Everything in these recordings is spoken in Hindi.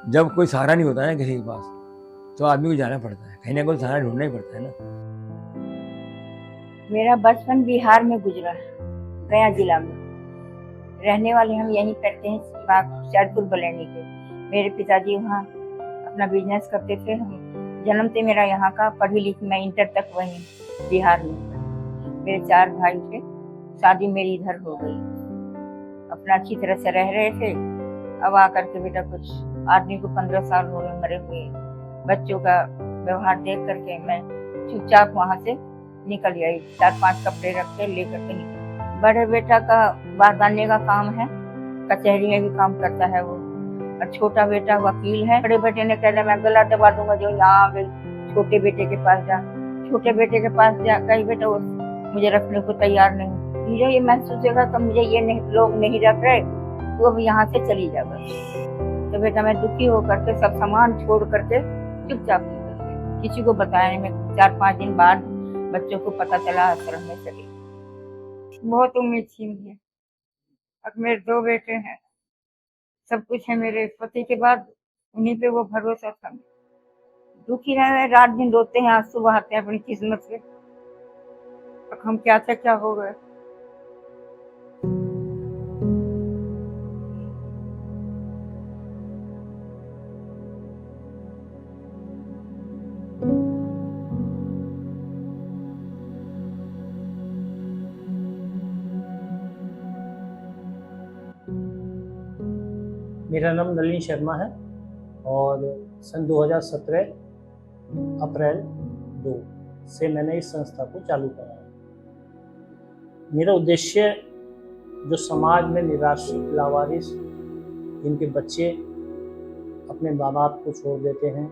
जब कोई सहारा नहीं होता है किसी के पास, तो आदमी को जाना पड़ता है, कहीं ना कोई सहारा ढूंढना ही पड़ता है ना। मेरा बचपन बिहार में गुजरा, गया जिला में। रहने वाले हम यहीं करते हैं, शेरपुर बलैनी के। मेरे पिताजी वहाँ अपना बिजनेस करते थे। हम जन्म से मेरा यहाँ का, पढ़ी लिखी मैं इंटर तक वहीं बिहार में। मेरे 4 भाई थे, शादी मेरी इधर हो गई। अपना अच्छी तरह से रह रहे थे। अब आकर के बेटा कुछ आदमी को 15 साल हो गए मरे हुए। बच्चों का व्यवहार देख करके मैं चुपचाप वहाँ से निकल आई। 4-5 कपड़े रख के लेकर के निकल। बड़े बेटा का बारदाने का काम है, कचहरी में भी काम करता है वो, और छोटा बेटा वकील है। बड़े बेटे ने कहा मैं गला दबा दूंगा जो यहाँ आ गई, छोटे बेटे के पास जा। छोटे बेटे के पास जा, कहीं बेटा वो मुझे रखने को तैयार नहीं। मुझे ये महसूस होगा कि मुझे ये लोग नहीं रख रहे, तो अब यहाँ से चली जा बस। तो बेटा मैं दुखी होकर के सब सामान छोड़ करके चुपचाप निकल गई। किसी को बताया नहीं। मैं 4-5 दिन बाद बच्चों को पता चला, आश्रम में चली। बहुत उम्मीद थी मुझे। अब मेरे 2 बेटे हैं, सब कुछ है मेरे पति के बाद, उन्हीं पे वो भरोसा था। दुखी रहे, रात दिन रोते हैं, आंसू बहाते हैं अपनी किस्मत से। अब हम क्या था क्या हो गए। मेरा नाम नलिनी शर्मा है और सन 2017 अप्रैल 2 से मैंने इस संस्था को चालू करा है। मेरा उद्देश्य जो समाज में निराश्रित लावारिस जिनके बच्चे अपने माँ बाप को छोड़ देते हैं,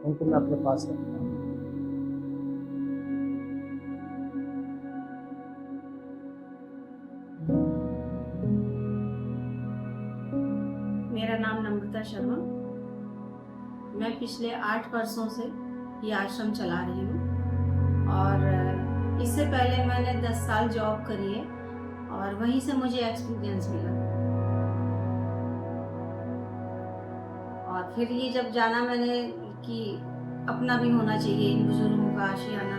उनको मैं अपने पास रखता हूँ। मेरा नाम नम्रता शर्मा। मैं पिछले 8 वर्षों से ये आश्रम चला रही हूँ और इससे पहले मैंने 10 साल जॉब करी है और वहीं से मुझे एक्सपीरियंस मिला। और फिर ये जब जाना मैंने कि अपना भी होना चाहिए इन बुजुर्गों का आशियाना।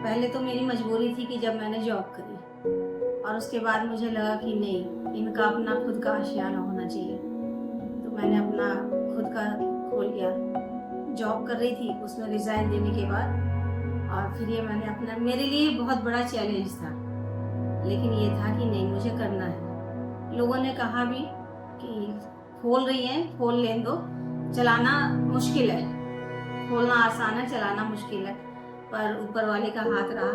पहले तो मेरी मजबूरी थी कि जब मैंने जॉब करी, और उसके बाद मुझे लगा कि नहीं, इनका अपना खुद का आशियाना होना चाहिए। मैंने अपना खुद का खोल लिया। जॉब कर रही थी, उसमें रिज़ाइन देने के बाद, और फिर ये मैंने अपना, मेरे लिए बहुत बड़ा चैलेंज था, लेकिन ये था कि नहीं, मुझे करना है। लोगों ने कहा भी कि खोल रही हैं, खोल लें दो, चलाना मुश्किल है। खोलना आसान है, चलाना मुश्किल है, पर ऊपर वाले का हाथ रहा।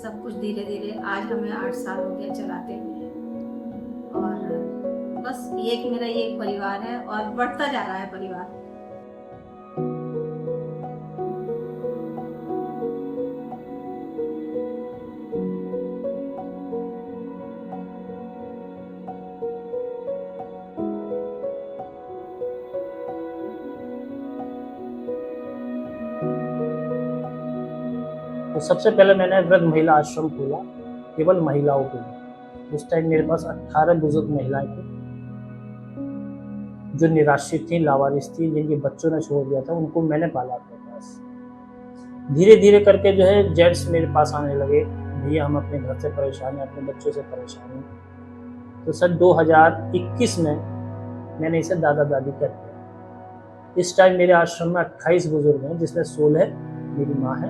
सब कुछ धीरे धीरे, आज हमें 8 साल हो गया चलाते हुए। और बस ये कि मेरा ये एक परिवार है और बढ़ता जा रहा है परिवार। तो सबसे पहले मैंने वृद्ध महिला आश्रम खोला, केवल महिलाओं के लिए। उस टाइम मेरे पास 18 बुजुर्ग महिलाएं थी जो निराश्रित थी, लावारिस थी, जिनके बच्चों ने छोड़ दिया था। उनको मैंने पाला अपने पास। धीरे धीरे करके जो है जेंट्स मेरे पास आने लगे, भैया हम अपने घर से परेशान हैं, अपने बच्चों से परेशान हैं। तो सन 2021 में मैंने इसे दादा दादी कर दिया। इस टाइम मेरे आश्रम में 28 बुजुर्ग हैं, जिसमें 16 मेरी माँ है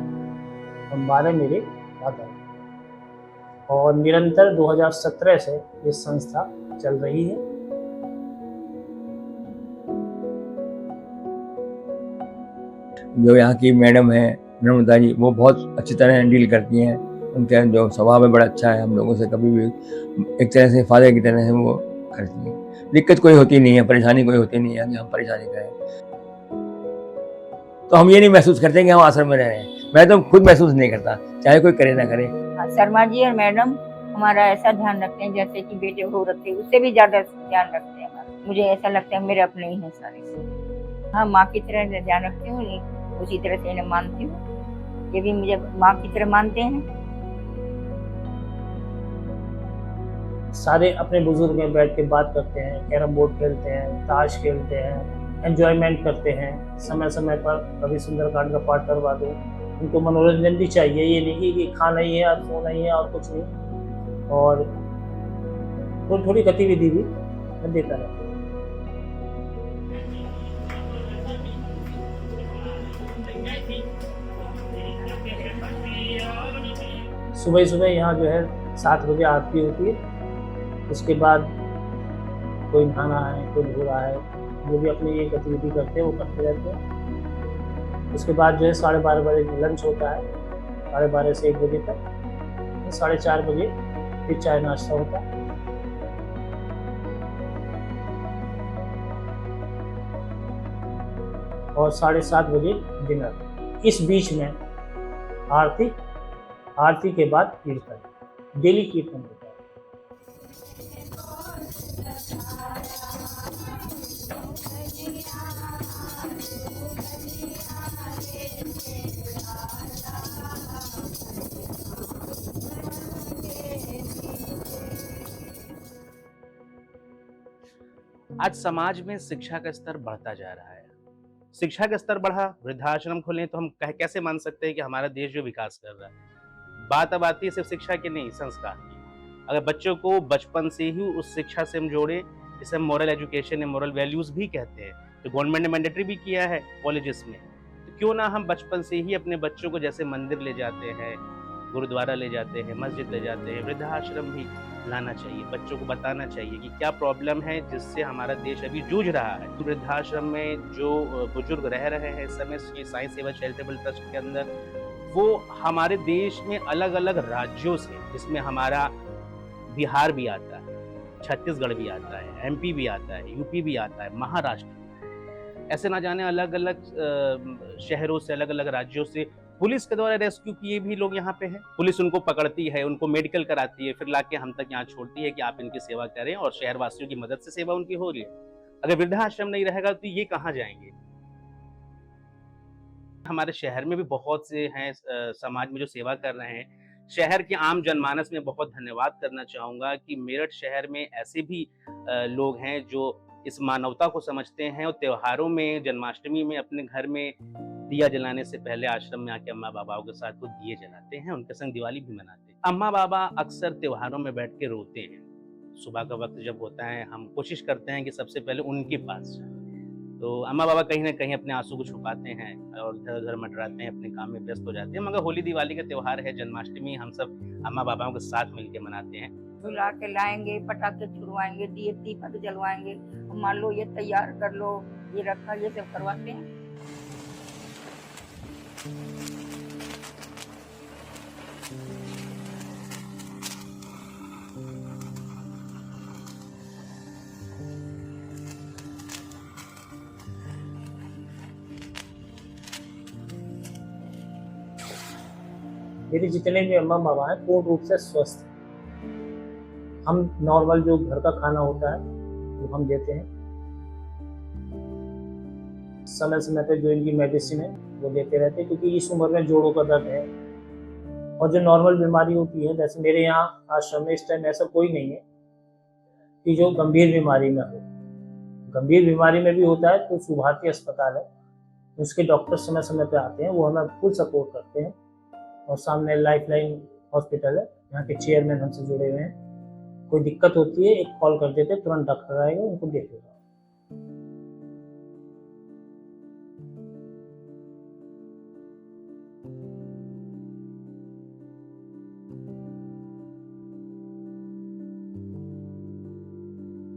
और 12 मेरे दादा हैं। और निरंतर 2017 से ये संस्था चल रही है। जो यहाँ की मैडम है नम्रता जी, वो बहुत अच्छी तरह डील करती हैं। उनका जो स्वभाव है बड़ा अच्छा है, हम लोगों से कभी भी एक तरह से फादर की तरह से वो करती हैं। दिक्कत कोई होती नहीं है, परेशानी कोई होती नहीं है कि हम परेशानी करें। तो हम ये नहीं महसूस करते कि हम आश्रम में रह रहे हैं। मैं तो खुद महसूस नहीं करता, चाहे कोई करे ना करे। शर्मा जी और मैडम हमारा ऐसा ध्यान रखते हैं जैसे कि बेटे को रखते हैं, उससे भी ज्यादा ध्यान रखते हैं हमारा। मुझे ऐसा लगता है मेरे अपने ही हैं सारे। हाँ, माँ की तरह ध्यान रखती हूँ, उसी तरह से इन्हें मानती हूँ। ये भी मुझे माँ की तरह मानते हैं। सारे अपने बुजुर्ग में बैठ के बात करते हैं, कैरम बोर्ड खेलते हैं, ताश खेलते हैं, एंजॉयमेंट करते हैं। समय समय पर कभी सुंदरकांड का पाठ करवा दो। उनको मनोरंजन भी चाहिए, ये नहीं कि खाना ही है और सोना ही है और कुछ नहीं। और थोड़ी थोड़ी गतिविधि भी मैं देता रहता हूँ। सुबह सुबह यहाँ जो है 7 बजे आरती होती है। उसके बाद कोई नहाना है, कोई धो रहा है, जो भी अपनी ये गतिविधि करते हैं वो करते रहते हैं। उसके बाद जो है 12:30 बजे लंच होता है, 12:30 से 1 बजे तक। 4:30 बजे फिर चाय नाश्ता होता है। और 7:30 बजे डिनर। इस बीच में आरती के बाद कीर्तन, डेली कीर्तन होता है। आज समाज में शिक्षा का स्तर बढ़ता जा रहा है। शिक्षा का स्तर बढ़ा, वृद्धाश्रम खोले तो हम कैसे मान सकते हैं कि हमारा देश जो विकास कर रहा है। बात अब आती है सिर्फ शिक्षा की नहीं, संस्कार की। अगर बच्चों को बचपन से ही उस शिक्षा से हम जोड़े, इसे हम मॉरल एजुकेशन या मॉरल वैल्यूज भी कहते हैं, तो गवर्नमेंट ने मैंडेटरी भी किया है कॉलेजेस में, तो क्यों ना हम बचपन से ही अपने बच्चों को जैसे मंदिर ले जाते हैं, गुरुद्वारा ले जाते हैं, मस्जिद ले जाते हैं, वृद्धाश्रम भी लाना चाहिए। बच्चों को बताना चाहिए कि क्या प्रॉब्लम है जिससे हमारा देश अभी जूझ रहा है। तो वृद्धाश्रम में जो बुजुर्ग रह रहे हैं इस समय ये साईं सेवा चैरिटेबल ट्रस्ट के अंदर, वो हमारे देश में अलग अलग राज्यों से, जिसमें हमारा बिहार भी आता है, छत्तीसगढ़ भी आता है, एमपी भी आता है, यूपी भी आता है, महाराष्ट्र, ऐसे ना जाने अलग अलग शहरों से, अलग अलग राज्यों से पुलिस के द्वारा रेस्क्यू किए भी लोग यहाँ पे हैं। पुलिस उनको पकड़ती है, उनको मेडिकल कराती है, फिर लाके हम तक यहाँ छोड़ती है कि आप इनकी सेवा करें, और शहरवासियों की मदद से सेवा उनकी हो रही है। अगर वृद्धाश्रम नहीं रहेगा तो ये कहाँ जाएंगे? हमारे शहर में भी बहुत से हैं समाज में जो सेवा कर रहे हैं। शहर के आम जनमानस में बहुत धन्यवाद करना चाहूँगा कि मेरठ शहर में ऐसे भी लोग हैं जो इस मानवता को समझते हैं और त्योहारों में, जन्माष्टमी में अपने घर में दिया जलाने से पहले आश्रम में आके अम्मा बाबाओं के साथ वो दिए जलाते हैं, उनके संग दिवाली भी मनाते हैं। अम्मा बाबा अक्सर त्योहारों में बैठ के रोते हैं। सुबह का वक्त जब होता है हम कोशिश करते हैं कि सबसे पहले उनके पास जाए, तो अम्मा बाबा कहीं ना कहीं अपने आंसू को छुपाते हैं और इधर उधर मंडराते हैं, अपने काम में व्यस्त हो जाते हैं। मगर होली दिवाली का त्योहार है, जन्माष्टमी हम सब अम्मा बाबाओं के साथ मिलकर मनाते हैं। बुला के लाएंगे, पटाखे छुड़वाएंगे, दिए दीपक जलवाएंगे, मान लो ये तैयार कर लो, ये रखा, ये सब करवाते हैं। मेरे जितने भी अम्मा बाबा हैं पूर्ण रूप से स्वस्थ हैं। हम नॉर्मल जो घर का खाना होता है वो हम देते हैं। समय समय पे जो इनकी मेडिसिन है वो देते रहते हैं, क्योंकि इस उम्र में जोड़ों का दर्द है और जो नॉर्मल बीमारी होती है, जैसे मेरे यहाँ आश्रम में इस टाइम ऐसा कोई नहीं है कि जो गंभीर बीमारी में हो। गंभीर बीमारी में भी होता है तो सुभारती अस्पताल है, उसके डॉक्टर समय समय पे आते हैं, वो हमें फुल सपोर्ट करते हैं। और सामने लाइफलाइन हॉस्पिटल है, यहाँ के चेयरमैन हमसे जुड़े हुए हैं। कोई दिक्कत होती है एक कॉल कर देते, तुरंत डॉक्टर आएगा, उनको देखेगा।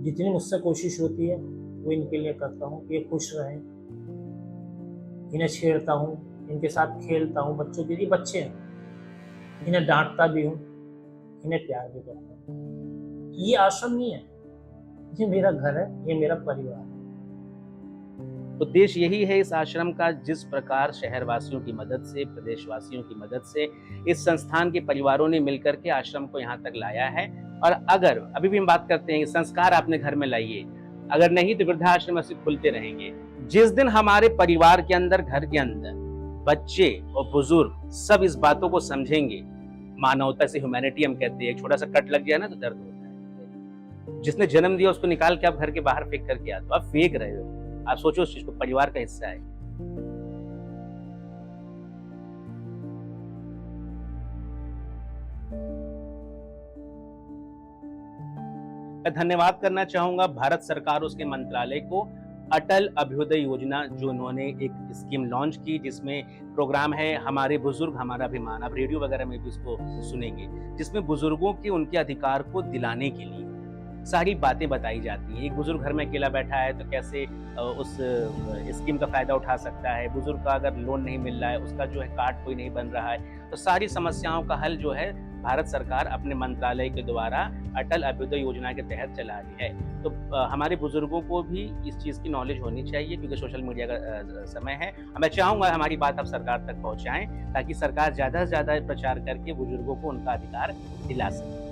जितनी मुझसे कोशिश होती है वो इनके लिए करता हूँ कि ये खुश रहें। इन्हें छेड़ता हूँ, इनके साथ खेलता हूँ। बच्चों के लिए बच्चे हैं, इन्हें डांटता भी हूँ, इन्हें प्यार भी करता हूँ। ये आश्रम नहीं है, ये मेरा घर है, ये मेरा परिवार है। उद्देश्य यही है इस आश्रम का, जिस प्रकार शहरवासियों की मदद से, प्रदेशवासियों की मदद से इस संस्थान के परिवारों ने मिलकर के आश्रम को यहाँ तक लाया है। और अगर अभी भी हम बात करते हैं कि संस्कार अपने घर में लाइए, अगर नहीं तो वृद्धाश्रम ऐसे खुलते रहेंगे। जिस दिन हमारे परिवार के अंदर, घर के अंदर बच्चे और बुजुर्ग सब इस बातों को समझेंगे, मानवता से, ह्यूमैनिटी हम कहते हैं, छोटा सा कट लग गया ना तो दर्द होता है। जिसने जन्म दिया उसको निकाल के आप घर के बाहर फेंक करके आते हो, आप फेंक रहे हो। आप सोचो उस चीज को, परिवार का हिस्सा है। मैं धन्यवाद करना चाहूंगा भारत सरकार और उसके मंत्रालय को, अटल अभ्युदय योजना जो उन्होंने एक स्कीम लॉन्च की, जिसमें प्रोग्राम है हमारे बुजुर्ग हमारा अभिमान, आप रेडियो वगैरह में भी इसको सुनेंगे, जिसमें बुजुर्गों के उनके अधिकार को दिलाने के लिए सारी बातें बताई जाती हैं। एक बुजुर्ग घर में अकेला बैठा है तो कैसे उस स्कीम का फायदा उठा सकता है, बुजुर्ग का अगर लोन नहीं मिल रहा है, उसका जो है कार्ड कोई नहीं बन रहा है, तो सारी समस्याओं का हल जो है भारत सरकार अपने मंत्रालय के द्वारा अटल अभ्युदय योजना के तहत चला रही है। तो हमारे बुजुर्गों को भी इस चीज़ की नॉलेज होनी चाहिए, क्योंकि सोशल मीडिया का समय है। मैं चाहूँगा हमारी बात आप सरकार तक पहुँचाएं, ताकि सरकार ज़्यादा से ज़्यादा प्रचार करके बुजुर्गों को उनका अधिकार दिला सके।